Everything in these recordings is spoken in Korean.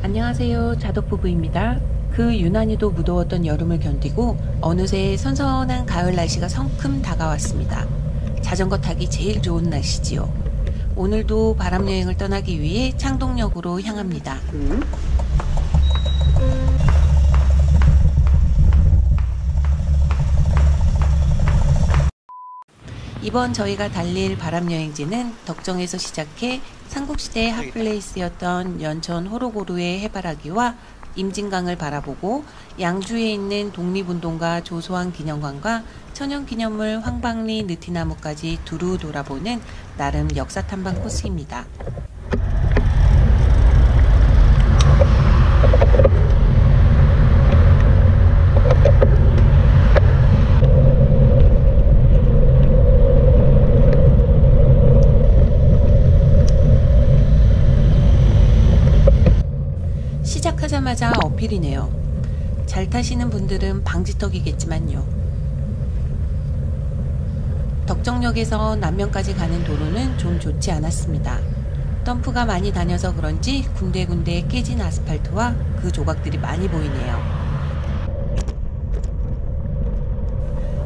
안녕하세요. 자덕부부입니다. 그 유난히도 무더웠던 여름을 견디고 어느새 선선한 가을 날씨가 성큼 다가왔습니다. 자전거 타기 제일 좋은 날씨지요. 오늘도 바람여행을 떠나기 위해 창동역으로 향합니다. 이번 저희가 달릴 바람여행지는 덕정에서 시작해 삼국시대의 핫플레이스였던 연천 호로고루의 해바라기와 임진강을 바라보고 양주에 있는 독립운동가 조소왕 기념관과 천연기념물 황방리 느티나무까지 두루 돌아보는 나름 역사 탐방 코스입니다. 시작하자마자 어필이네요. 잘 타시는 분들은 방지턱이겠지만요. 덕정역에서 남면까지 가는 도로는 좀 좋지 않았습니다. 덤프가 많이 다녀서 그런지 군데군데 깨진 아스팔트와 그 조각들이 많이 보이네요.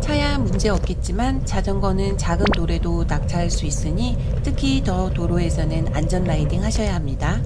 차야 문제 없겠지만 자전거는 작은 돌에도 낙차할 수 있으니 특히 더 도로에서는 안전 라이딩 하셔야 합니다.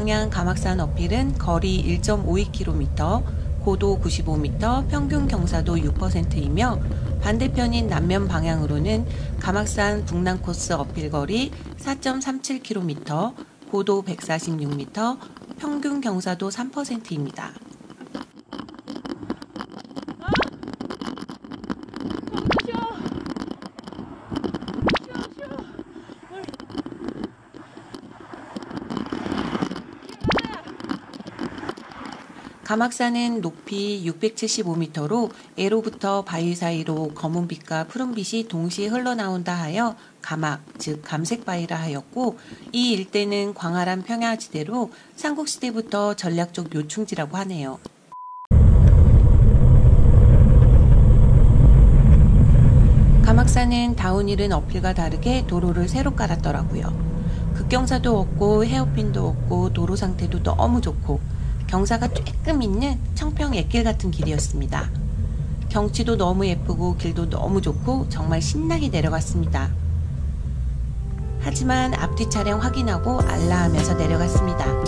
방향 가막산 어필은 거리 1.52km, 고도 95m, 평균 경사도 6%이며 반대편인 남면 방향으로는 가막산 북남 코스 어필 거리 4.37km, 고도 146m, 평균 경사도 3%입니다. 가막산은 높이 675m로 애로부터 바위 사이로 검은빛과 푸른빛이 동시에 흘러나온다 하여 가막, 즉 감색바위라 하였고, 이 일대는 광활한 평야지대로 삼국시대부터 전략적 요충지라고 하네요. 가막산은 다운힐은 어필과 다르게 도로를 새로 깔았더라고요. 급경사도 없고 헤어핀도 없고 도로 상태도 너무 좋고 경사가 조금 있는 청평 옛길 같은 길이었습니다. 경치도 너무 예쁘고 길도 너무 좋고 정말 신나게 내려갔습니다. 하지만 앞뒤 차량 확인하고 알라하면서 내려갔습니다.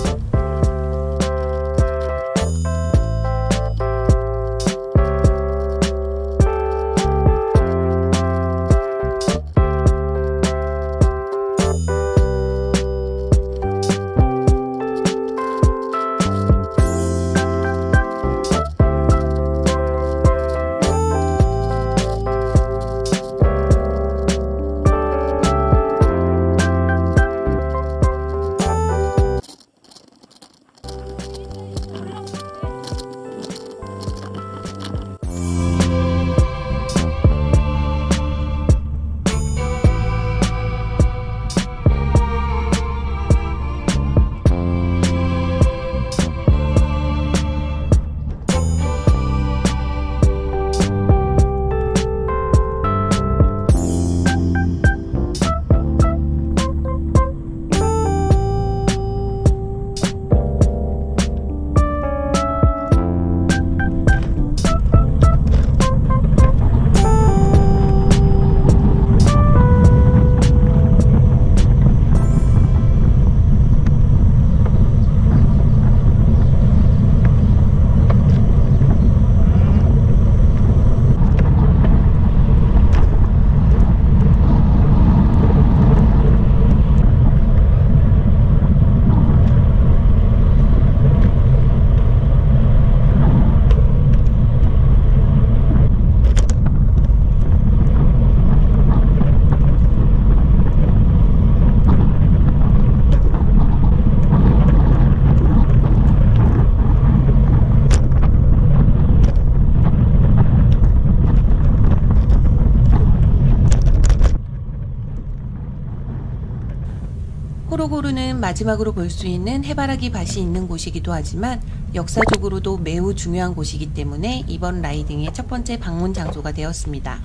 호로고르는 마지막으로 볼 수 있는 해바라기 밭이 있는 곳이기도 하지만 역사적으로도 매우 중요한 곳이기 때문에 이번 라이딩의 첫 번째 방문 장소가 되었습니다.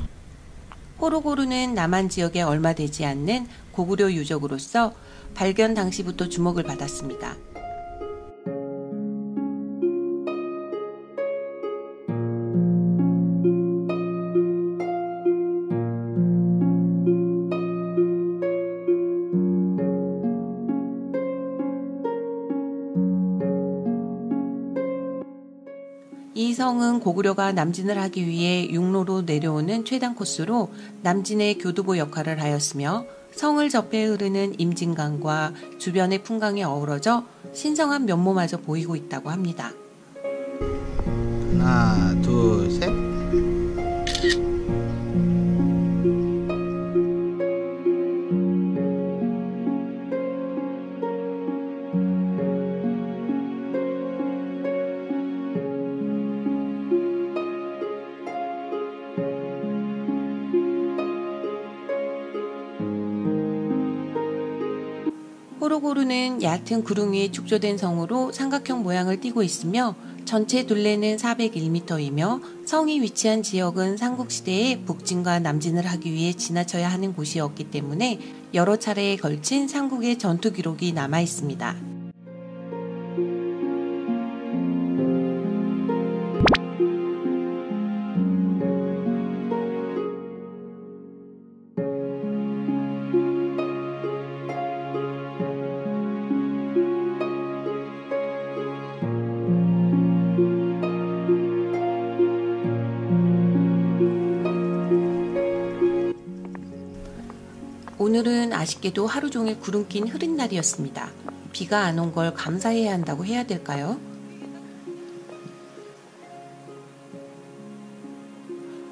호로고르는 남한 지역에 얼마 되지 않는 고구려 유적으로서 발견 당시부터 주목을 받았습니다. 이 성은 고구려가 남진을 하기 위해 육로로 내려오는 최단 코스로 남진의 교두보 역할을 하였으며 성을 접해 흐르는 임진강과 주변의 풍광이 어우러져 신성한 면모마저 보이고 있다고 합니다. 하나, 둘, 셋. 호로고르는 얕은 구름 위에 축조된 성으로 삼각형 모양을 띠고 있으며 전체 둘레는 401m이며 성이 위치한 지역은 삼국시대에 북진과 남진을 하기 위해 지나쳐야 하는 곳이었기 때문에 여러 차례에 걸친 삼국의 전투 기록이 남아 있습니다. 오늘은 아쉽게도 하루 종일 구름 낀 흐린 날이었습니다. 비가 안 온 걸 감사해야 한다고 해야 될까요?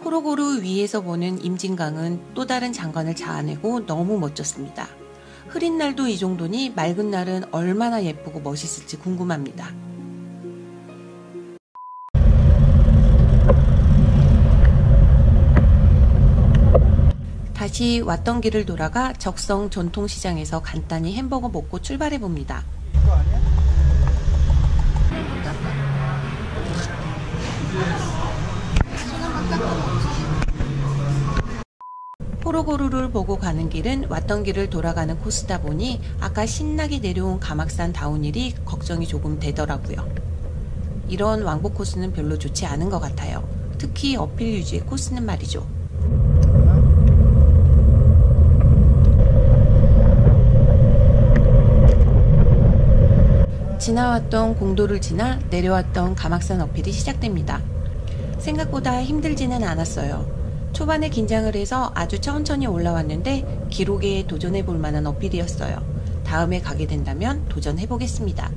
호로고르 위에서 보는 임진강은 또 다른 장관을 자아내고 너무 멋졌습니다. 흐린 날도 이 정도니 맑은 날은 얼마나 예쁘고 멋있을지 궁금합니다. 다시 왔던 길을 돌아가 적성 전통시장에서 간단히 햄버거 먹고 출발해봅니다. 호로고르를 보고 가는 길은 왔던 길을 돌아가는 코스다 보니 아까 신나게 내려온 가막산 다운힐이 걱정이 조금 되더라고요. 이런 왕복 코스는 별로 좋지 않은 것 같아요. 특히 어필 유지의 코스는 말이죠. 지나왔던 공도를 지나 내려왔던 가막산 어필이 시작됩니다. 생각보다 힘들지는 않았어요. 초반에 긴장을 해서 아주 천천히 올라왔는데 기록에 도전해 볼 만한 어필이었어요. 다음에 가게 된다면 도전해 보겠습니다.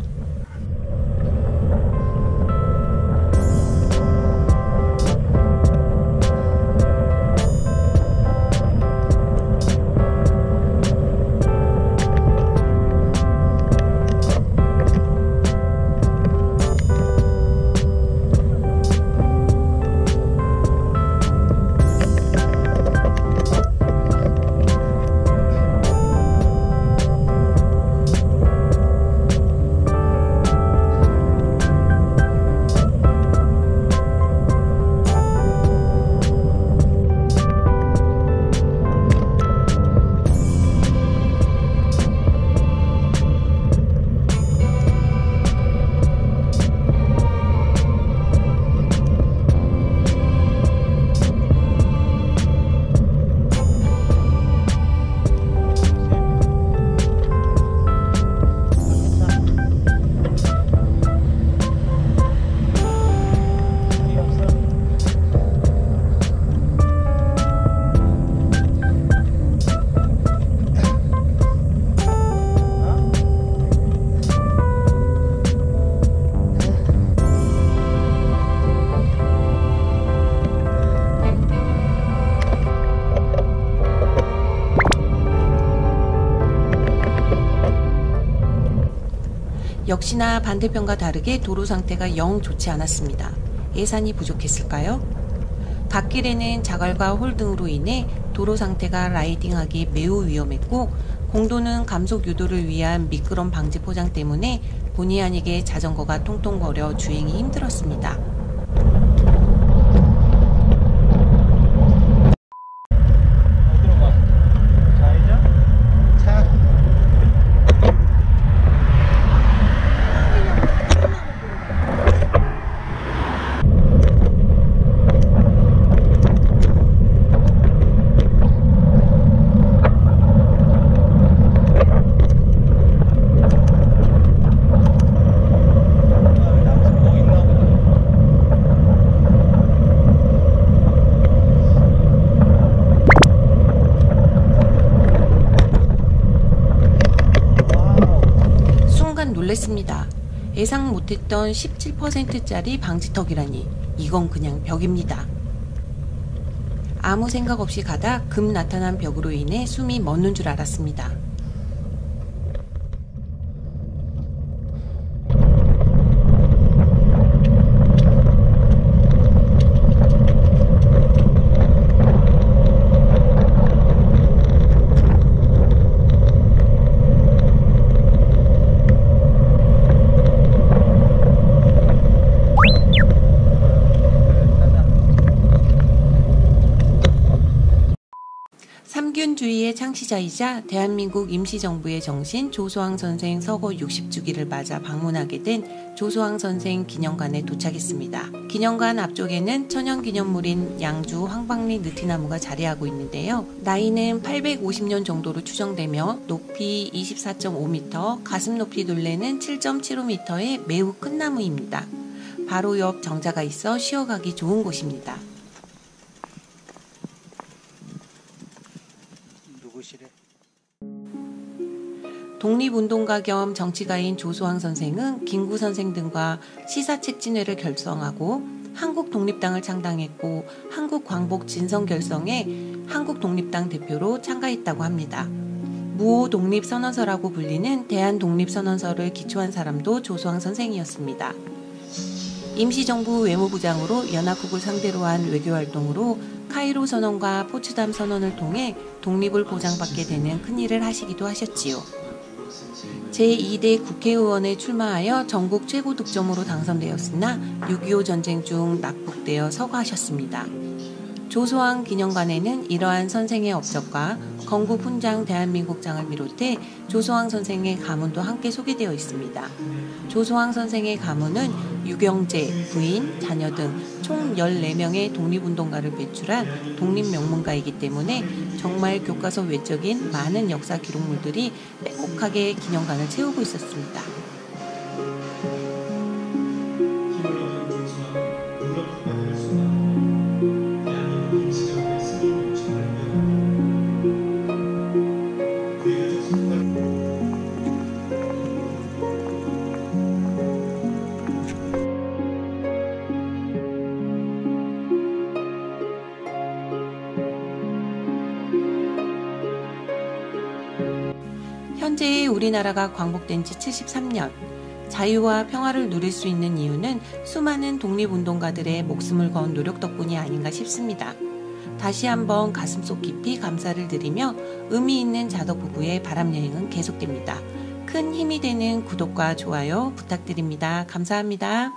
역시나 반대편과 다르게 도로 상태가 영 좋지 않았습니다. 예산이 부족했을까요? 갓길에는 자갈과 홀 등으로 인해 도로 상태가 라이딩하기 매우 위험했고 공도는 감속 유도를 위한 미끄럼 방지 포장 때문에 본의 아니게 자전거가 통통거려 주행이 힘들었습니다. 놀랬습니다. 예상 못했던 17%짜리 방지턱이라니 이건 그냥 벽입니다. 아무 생각 없이 가다 급 나타난 벽으로 인해 숨이 멎는 줄 알았습니다. 삼균주의의 창시자이자 대한민국 임시정부의 정신 조소왕 선생 서거 60주기를 맞아 방문하게 된 조소왕 선생 기념관에 도착했습니다. 기념관 앞쪽에는 천연기념물인 양주 황박리 느티나무가 자리하고 있는데요. 나이는 850년 정도로 추정되며 높이 24.5m, 가슴 높이 둘레는 7.75m의 매우 큰 나무입니다. 바로 옆 정자가 있어 쉬어가기 좋은 곳입니다. 독립운동가 겸 정치가인 조소왕 선생은 김구 선생 등과 시사책진회를 결성하고 한국독립당을 창당했고 한국광복 진성결성에 한국독립당 대표로 참가했다고 합니다. 무오독립선언서라고 불리는 대한독립선언서를 기초한 사람도 조소왕 선생이었습니다. 임시정부 외무부장으로 연합국을 상대로 한 외교활동으로 카이로 선언과 포츠담 선언을 통해 독립을 보장받게 되는 큰일을 하시기도 하셨지요. 제2대 국회의원에 출마하여 전국 최고 득점으로 당선되었으나 6.25 전쟁 중 납북되어 서거하셨습니다. 조소왕 기념관에는 이러한 선생의 업적과 건국 훈장 대한민국장을 비롯해 조소왕 선생의 가문도 함께 소개되어 있습니다. 조소왕 선생의 가문은 유경재, 부인, 자녀 등 총 14명의 독립운동가를 배출한 독립명문가이기 때문에 정말 교과서 외적인 많은 역사 기록물들이 빼곡하게 기념관을 채우고 있었습니다. 현재 우리나라가 광복된 지 73년, 자유와 평화를 누릴 수 있는 이유는 수많은 독립운동가들의 목숨을 건 노력 덕분이 아닌가 싶습니다. 다시 한번 가슴속 깊이 감사를 드리며 의미 있는 자덕 부부의 바람여행은 계속됩니다. 큰 힘이 되는 구독과 좋아요 부탁드립니다. 감사합니다.